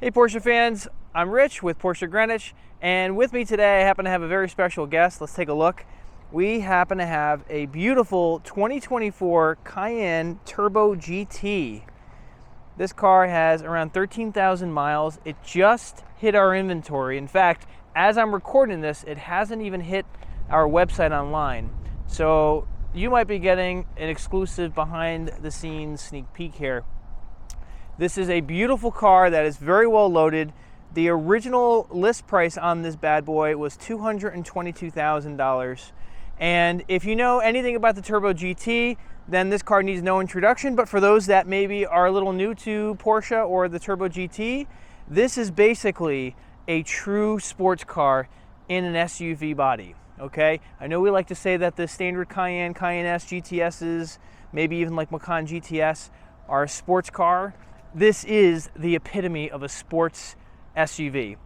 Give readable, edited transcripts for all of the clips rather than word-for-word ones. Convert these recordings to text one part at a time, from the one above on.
Hey Porsche fans, I'm Rich with Porsche Greenwich, and with me today I happen to have a very special guest. Let's take a look. We happen to have a beautiful 2024 Cayenne Turbo GT. This car has around 13,000 miles. It just hit our inventory. In fact, as I'm recording this, it hasn't even hit our website online. So you might be getting an exclusive behind the scenes sneak peek here. This is a beautiful car that is very well loaded. The original list price on this bad boy was $222,000. And if you know anything about the Turbo GT, then this car needs no introduction. But for those that maybe are a little new to Porsche or the Turbo GT, this is basically a true sports car in an SUV body, okay? I know we like to say that the standard Cayenne, Cayenne S, GTSs, maybe even like Macan GTS are a sports car. This is the epitome of a sports SUV.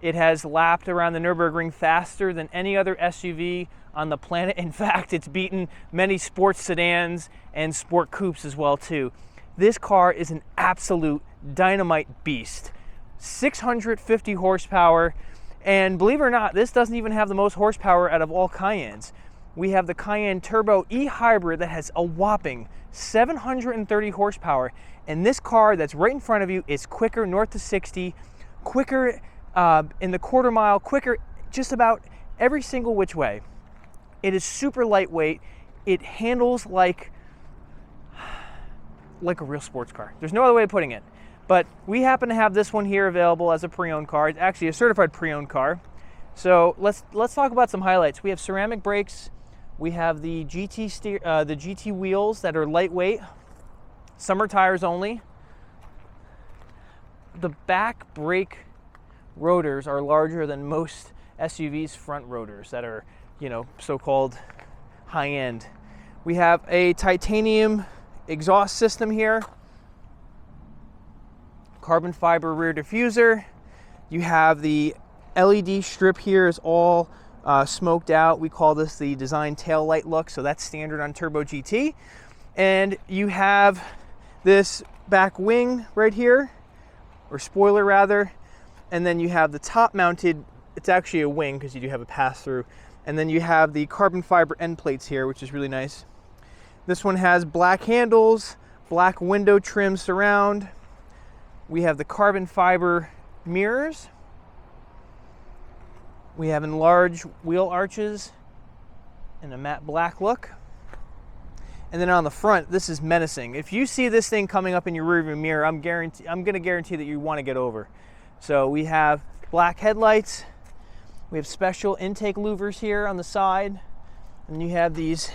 It has lapped around the Nurburgring faster than any other SUV on the planet. In fact, it's beaten many sports sedans and sport coupes as well too. This car is an absolute dynamite beast. 650 horsepower, and believe it or not, this doesn't even have the most horsepower out of all Cayennes. We have the Cayenne Turbo E-Hybrid that has a whopping 730 horsepower, and this car that's right in front of you is quicker north to 60, quicker in the quarter mile, quicker just about every single which way. It is super lightweight. It handles like a real sports car. There's no other way of putting it. But we happen to have this one here available as a pre-owned car. It's actually a certified pre-owned car. So let's talk about some highlights. We have ceramic brakes. We have the GT wheels that are lightweight, summer tires only. The back brake rotors are larger than most SUVs' front rotors that are, you know, so-called high-end. We have a titanium exhaust system here, carbon fiber rear diffuser. You have the LED strip here is all smoked out. We call this the design tail light look, so that's standard on Turbo GT. And you have this back wing right here, or spoiler rather, and then you have the top mounted, it's actually a wing because you do have a pass-through, and then you have the carbon fiber end plates here, which is really nice. This one has black handles, black window trim surround. We have the carbon fiber mirrors. We have enlarged wheel arches and a matte black look. And then on the front, this is menacing. If you see this thing coming up in your rearview mirror, I'm going to guarantee that you want to get over. So we have black headlights. We have special intake louvers here on the side. And you have these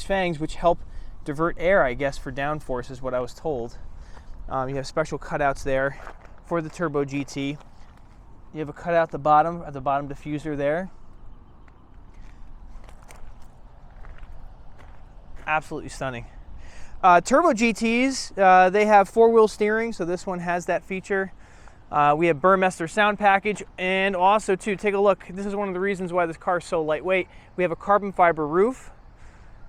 fangs which help divert air, I guess, for downforce is what I was told. You have special cutouts there for the Turbo GT. You have a cutout at the bottom diffuser there. Absolutely stunning. Turbo GTs, they have four-wheel steering, so this one has that feature. We have Burmester Sound package, and also too, take a look. This is one of the reasons why this car is so lightweight. We have a carbon fiber roof.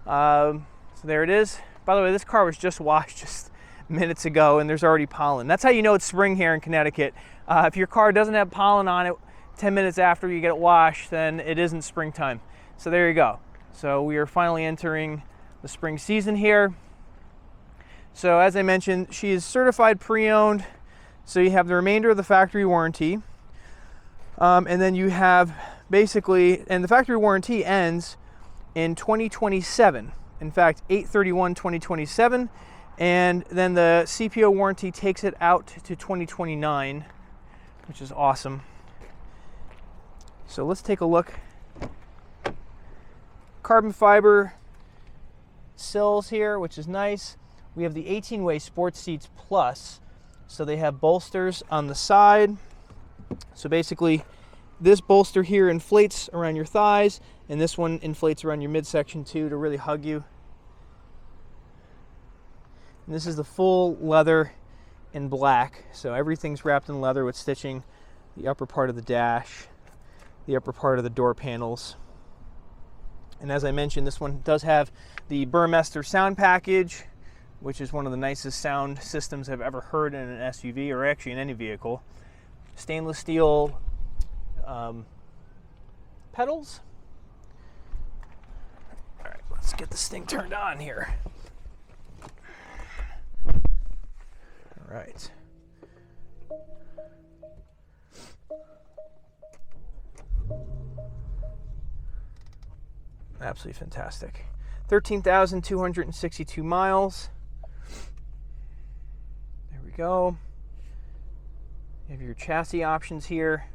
So there it is. By the way, this car was just washed just minutes ago, and there's already pollen. That's how you know it's spring here in Connecticut. If your car doesn't have pollen on it 10 minutes after you get it washed, then it isn't springtime. So there you go. So we are finally entering the spring season here. So as I mentioned, she is certified pre-owned. So you have the remainder of the factory warranty. And then you have basically, and the factory warranty ends in 2027. In fact, 8/31/2027. And then the CPO warranty takes it out to 2029, which is awesome. So let's take a look. Carbon fiber sills here, which is nice. We have the 18-way Sports Seats Plus. So they have bolsters on the side. So basically, this bolster here inflates around your thighs, and this one inflates around your midsection too to really hug you. And this is the full leather in black. So everything's wrapped in leather with stitching. The upper part of the dash, the upper part of the door panels. And as I mentioned, this one does have the Burmester Sound package, which is one of the nicest sound systems I've ever heard in an SUV, or actually in any vehicle. Stainless steel pedals. All right, let's get this thing turned on here. All right. Absolutely fantastic. 13,262 miles. There we go. You have your chassis options here.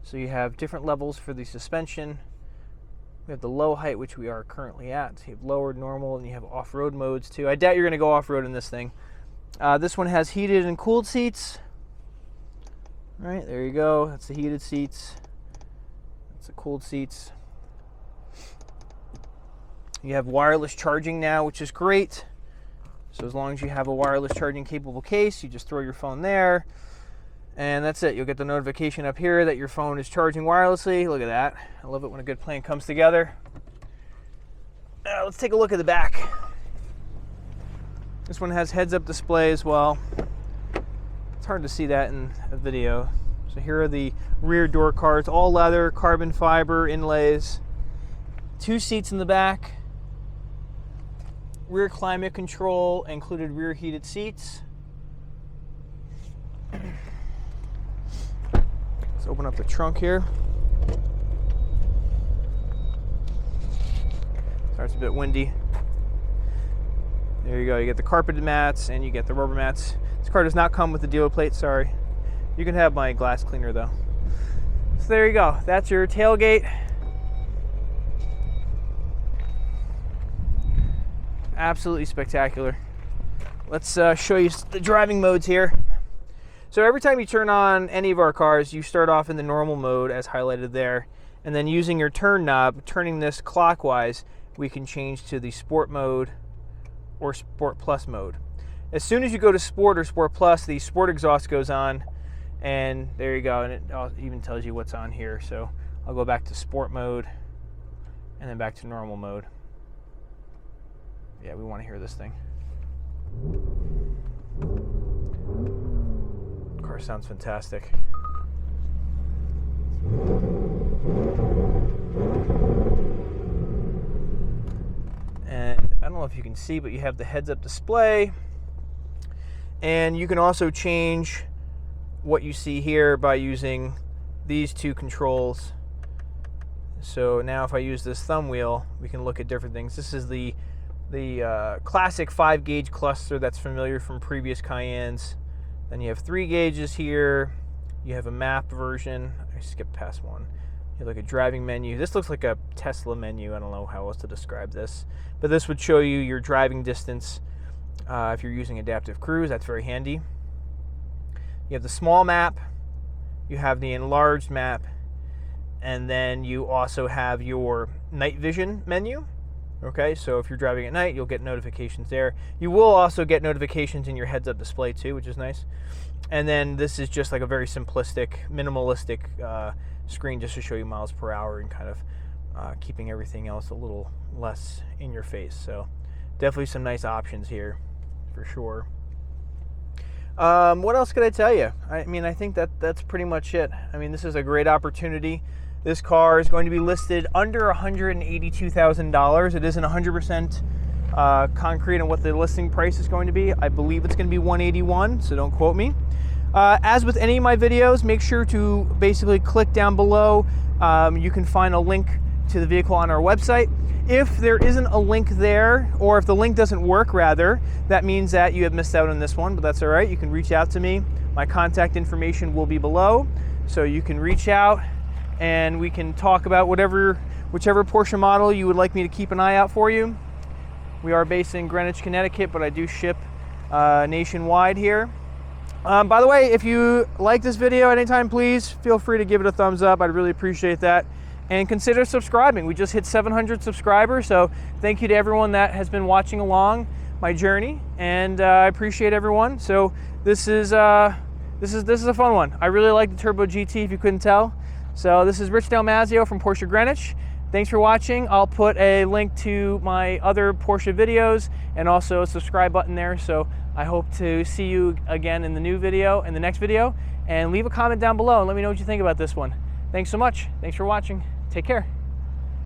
So you have different levels for the suspension. We have the low height, which we are currently at. So you have lower, normal, and you have off-road modes too. I doubt you're going to go off-road in this thing. This one has heated and cooled seats. All right, there you go. That's the heated seats. That's the cooled seats. You have wireless charging now, which is great. So as long as you have a wireless charging capable case, you just throw your phone there, and that's it. You'll get the notification up here that your phone is charging wirelessly. Look at that. I love it when a good plan comes together. Let's take a look at the back. This one has heads-up display as well. It's hard to see that in a video. So here are the rear door cards, all leather, carbon fiber inlays. 2 seats in the back. Rear climate control, included rear heated seats. Let's open up the trunk here. Starts a bit windy. There you go. You get the carpeted mats and you get the rubber mats. This car does not come with the dealer plate, sorry. You can have my glass cleaner though. So there you go. That's your tailgate. Absolutely spectacular. Let's show you the driving modes here. So every time you turn on any of our cars, you start off in the normal mode as highlighted there, and then using your turn knob, turning this clockwise, we can change to the sport mode or sport plus mode. As soon as you go to sport or sport plus, the sport exhaust goes on, and there you go, and it even tells you what's on here. So I'll go back to sport mode and then back to normal mode. Yeah, we want to hear this thing. Car sounds fantastic. And I don't know if you can see, but you have the heads-up display. And you can also change what you see here by using these 2 controls. So now if I use this thumb wheel, we can look at different things. This is the classic 5-gauge cluster that's familiar from previous Cayennes. Then you have 3 gauges here. You have a map version. I skipped past one. You have like a driving menu. This looks like a Tesla menu. I don't know how else to describe this. But this would show you your driving distance if you're using adaptive cruise. That's very handy. You have the small map. You have the enlarged map. And then you also have your night vision menu. Okay, so if you're driving at night, you'll get notifications there. You will also get notifications in your heads-up display too, which is nice. And then this is just like a very simplistic, minimalistic screen just to show you miles per hour and kind of keeping everything else a little less in your face. So definitely some nice options here for sure. What else could I tell you? I mean, I think that's pretty much it. I mean, this is a great opportunity. This car is going to be listed under $182,000. It isn't 100% concrete on what the listing price is going to be. I believe it's going to be $181,000, so don't quote me. As with any of my videos, make sure to basically click down below. You can find a link to the vehicle on our website. If there isn't a link there, or if the link doesn't work rather, that means that you have missed out on this one, but that's all right. You can reach out to me. My contact information will be below, so you can reach out and we can talk about whichever Porsche model you would like me to keep an eye out for you. We are based in Greenwich, Connecticut, but I do ship nationwide here. By the way, if you like this video at any time, please feel free to give it a thumbs up. I'd really appreciate that. And consider subscribing. We just hit 700 subscribers, so thank you to everyone that has been watching along my journey, and I appreciate everyone. So this is a fun one. I really like the Turbo GT, if you couldn't tell. So this is Rich DelMazzio from Porsche Greenwich. Thanks for watching. I'll put a link to my other Porsche videos and also a subscribe button there. So I hope to see you again in the next video. And leave a comment down below and let me know what you think about this one. Thanks so much. Thanks for watching. Take care.